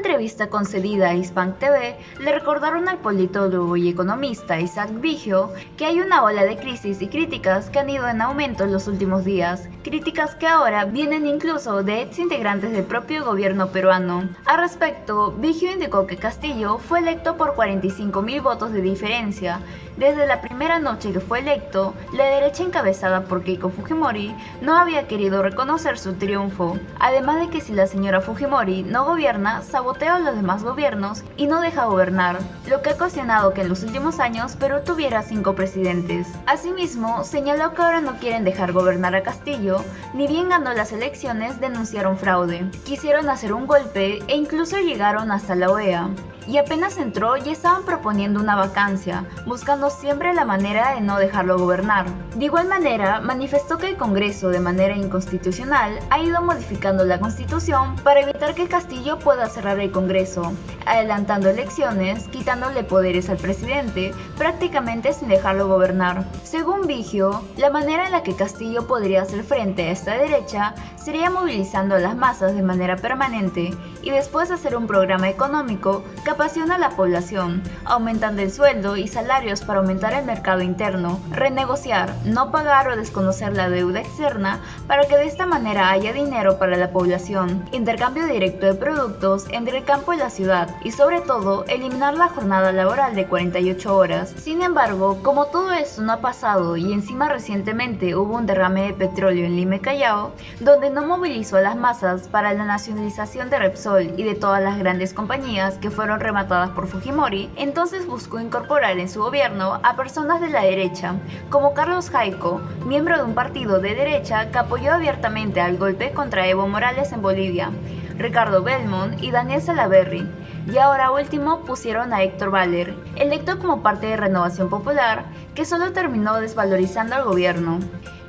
entrevista concedida a Hispam TV, le recordaron al politólogo y economista Isaac Vigio que hay una ola de crisis y críticas que han ido en aumento en los últimos días, críticas que ahora vienen incluso de exintegrantes del propio gobierno peruano. Al respecto, Vigio indicó que Castillo fue electo por 45.000 votos de diferencia. Desde la primera noche que fue electo, la derecha encabezada por Keiko Fujimori no había querido reconocer su triunfo, además de que si la señora Fujimori no gobierna, sabotea a los demás gobiernos y no deja gobernar, lo que ha ocasionado que en los últimos años Perú tuviera 5 presidentes. Asimismo, señaló que ahora no quieren dejar gobernar a Castillo, ni bien ganó las elecciones denunciaron fraude, quisieron hacer un golpe e incluso llegaron hasta la OEA. Y apenas entró ya estaban proponiendo una vacancia, buscando siempre la manera de no dejarlo gobernar. De igual manera, manifestó que el Congreso, de manera inconstitucional, ha ido modificando la Constitución para evitar que Castillo pueda cerrar el Congreso, adelantando elecciones, quitándole poderes al presidente, prácticamente sin dejarlo gobernar. Según Vigio, la manera en la que Castillo podría hacer frente a esta derecha sería movilizando a las masas de manera permanente y después hacer un programa económico que apasiona a la población, aumentando el sueldo y salarios para aumentar el mercado interno, renegociar, no pagar o desconocer la deuda externa para que de esta manera haya dinero para la población, intercambio directo de productos entre el campo y la ciudad y sobre todo eliminar la jornada laboral de 48 horas. Sin embargo, como todo esto no ha pasado y encima recientemente hubo un derrame de petróleo en Lima y Callao, donde no movilizó a las masas para la nacionalización de Repsol y de todas las grandes compañías que fueron rematadas por Fujimori, entonces buscó incorporar en su gobierno a personas de la derecha, como Carlos Jaico, miembro de un partido de derecha que apoyó abiertamente al golpe contra Evo Morales en Bolivia, Ricardo Belmont y Daniel Salaverry, y ahora último pusieron a Héctor Baller, electo como parte de Renovación Popular, que solo terminó desvalorizando al gobierno.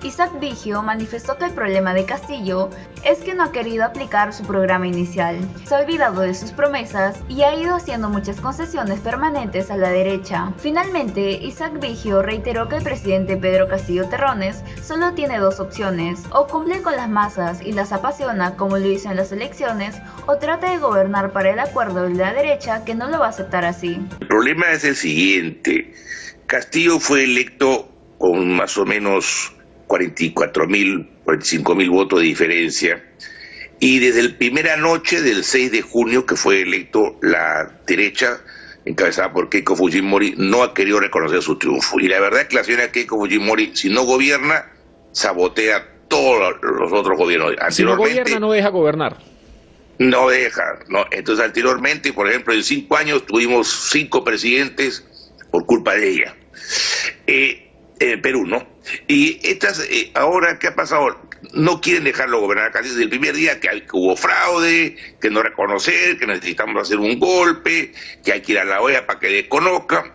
Isaac Vigio manifestó que el problema de Castillo es que no ha querido aplicar su programa inicial, se ha olvidado de sus promesas y ha ido haciendo muchas concesiones permanentes a la derecha. Finalmente, Isaac Vigio reiteró que el presidente Pedro Castillo Terrones solo tiene 2 opciones: o cumple con las masas y las apasiona como lo hizo en las elecciones, o trata de gobernar para el acuerdo de la derecha, que no lo va a aceptar así. El problema es el siguiente: Castillo fue electo con más o menos 45.000 votos de diferencia, y desde la primera noche del 6 de junio que fue electo, la derecha encabezada por Keiko Fujimori no ha querido reconocer su triunfo, y la verdad es que la señora Keiko Fujimori, si no gobierna, sabotea todos los otros gobiernos. Si no gobierna, no deja gobernar. No deja, no. Entonces anteriormente, por ejemplo, en 5 años tuvimos 5 presidentes por culpa de ella. Perú, ¿no? Y ahora, ¿qué ha pasado? No quieren dejarlo gobernar casi desde el primer día, que hubo fraude, que no reconocer, que necesitamos hacer un golpe, que hay que ir a la OEA para que desconozca.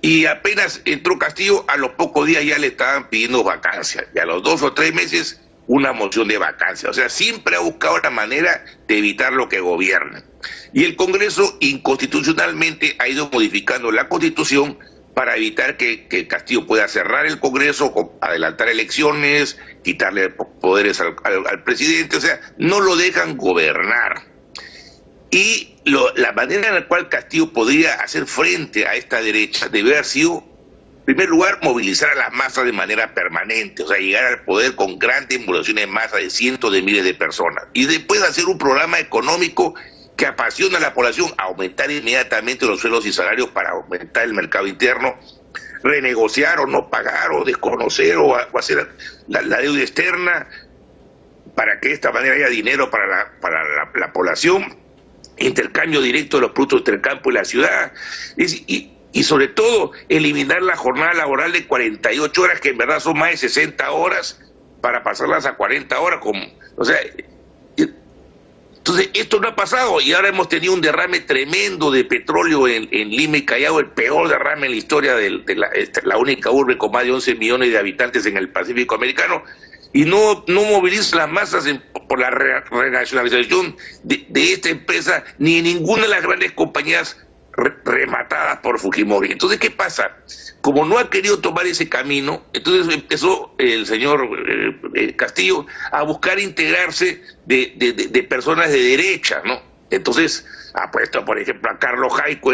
Y apenas entró Castillo, a los pocos días ya le estaban pidiendo vacancia, y a los 2 o 3 meses una moción de vacancia. O sea, siempre ha buscado la manera de evitar lo que gobierna. Y el Congreso inconstitucionalmente ha ido modificando la Constitución para evitar que Castillo pueda cerrar el Congreso, adelantar elecciones, quitarle poderes al presidente. O sea, no lo dejan gobernar. Y la manera en la cual Castillo podría hacer frente a esta derecha debe haber sido, en primer lugar, movilizar a las masas de manera permanente, o sea, llegar al poder con grandes movilizaciones de masa de cientos de miles de personas, y después hacer un programa económico que apasiona a la población, aumentar inmediatamente los sueldos y salarios para aumentar el mercado interno, renegociar o no pagar o desconocer o hacer la deuda externa para que de esta manera haya dinero para la población, intercambio directo de los productos entre el campo y la ciudad, y sobre todo eliminar la jornada laboral de 48 horas, que en verdad son más de 60 horas, para pasarlas a 40 horas, o sea. Entonces, esto no ha pasado, y ahora hemos tenido un derrame tremendo de petróleo en Lima y Callao, el peor derrame en la historia de la única urbe con más de 11 millones de habitantes en el Pacífico americano, y no moviliza las masas por la renacionalización de esta empresa, ni en ninguna de las grandes compañías rematadas por Fujimori. Entonces, ¿qué pasa? Como no ha querido tomar ese camino, entonces empezó el señor Castillo a buscar integrarse de personas de derecha, ¿no? Entonces ha puesto, por ejemplo, a Carlos Jaico,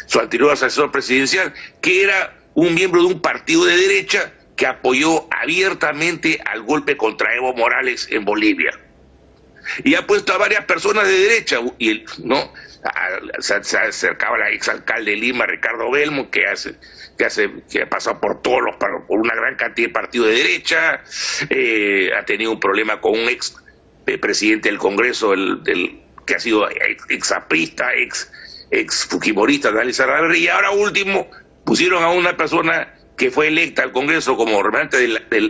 su anterior asesor presidencial, que era un miembro de un partido de derecha que apoyó abiertamente al golpe contra Evo Morales en Bolivia. Y ha puesto a varias personas de derecha, ¿no? Se acercaba al exalcalde de Lima, Ricardo Belmo, que ha pasado por por una gran cantidad de partidos de derecha, ha tenido un problema con un ex presidente del Congreso, que ha sido ex-aprista, ex-fujimorista, Daniel Sarradelli, y ahora último pusieron a una persona que fue electa al Congreso como representante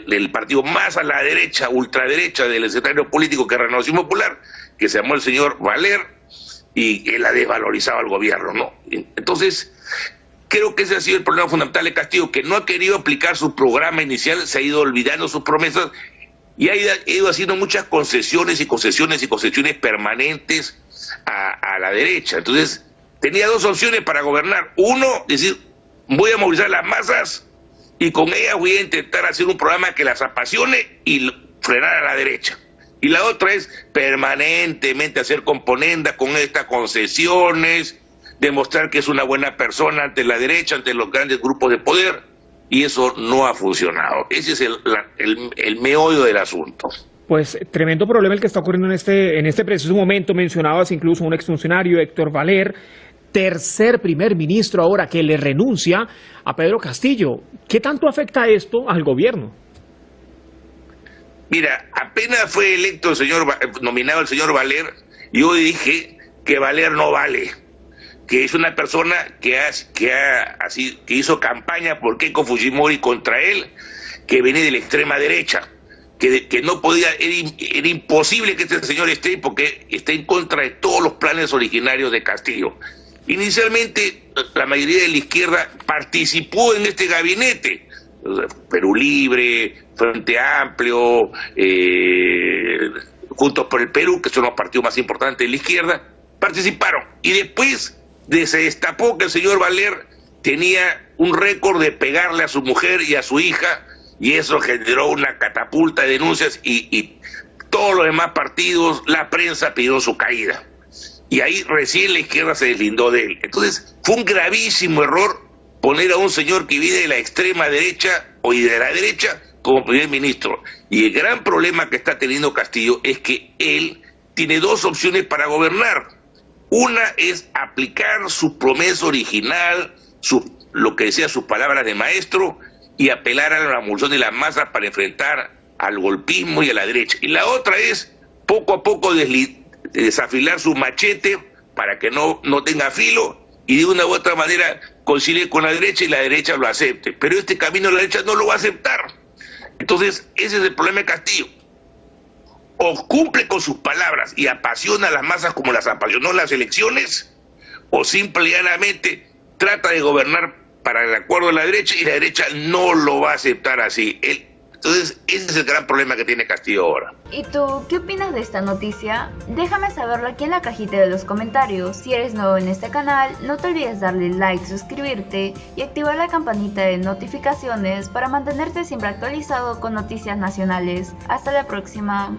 del partido más a la derecha, ultraderecha del escenario político, que es Renovación Popular, que se llamó el señor Valer, y él ha desvalorizado al gobierno, ¿no? Entonces, creo que ese ha sido el problema fundamental de Castillo, que no ha querido aplicar su programa inicial, se ha ido olvidando sus promesas, y ha ido haciendo muchas concesiones permanentes a la derecha. Entonces, tenía dos opciones para gobernar. Uno, decir, voy a movilizar las masas y con ellas voy a intentar hacer un programa que las apasione y frenar a la derecha. Y la otra es permanentemente hacer componenda con estas concesiones, demostrar que es una buena persona ante la derecha, ante los grandes grupos de poder, y eso no ha funcionado. Ese es el meollo del asunto. Pues tremendo problema el que está ocurriendo en este preciso momento. Mencionabas incluso a un exfuncionario, Héctor Valer, tercer primer ministro ahora que le renuncia a Pedro Castillo. ¿Qué tanto afecta esto al gobierno? Mira, apenas fue electo nominado el señor Valer, yo dije que Valer no vale, que es una persona que hizo campaña por Keiko Fujimori contra él, que viene de la extrema derecha, que no podía, era imposible que este señor esté, porque está en contra de todos los planes originarios de Castillo. Inicialmente, la mayoría de la izquierda participó en este gabinete, Perú Libre, Frente Amplio, Juntos por el Perú, que son los partidos más importantes de la izquierda, participaron. Y después se destapó que el señor Valer tenía un récord de pegarle a su mujer y a su hija, y eso generó una catapulta de denuncias, y todos los demás partidos, la prensa, pidieron su caída. Y ahí recién la izquierda se deslindó de él. Entonces, fue un gravísimo error poner a un señor que viene de la extrema derecha o de la derecha como primer ministro. Y el gran problema que está teniendo Castillo es que él tiene dos opciones para gobernar. Una es aplicar su promesa original, lo que decía sus palabras de maestro, y apelar a la emulsión de las masas para enfrentar al golpismo y a la derecha. Y la otra es poco a poco desafilar su machete para que no tenga filo, y de una u otra manera concilie con la derecha y la derecha lo acepte. Pero este camino la derecha no lo va a aceptar. Entonces, ese es el problema de Castillo. O cumple con sus palabras y apasiona a las masas como las apasionó en las elecciones, o simple y llanamente trata de gobernar para el acuerdo de la derecha, y la derecha no lo va a aceptar así. Entonces, ese es el gran problema que tiene Castillo ahora. ¿Y tú qué opinas de esta noticia? Déjame saberlo aquí en la cajita de los comentarios. Si eres nuevo en este canal, no te olvides darle like, suscribirte y activar la campanita de notificaciones para mantenerte siempre actualizado con noticias nacionales. Hasta la próxima.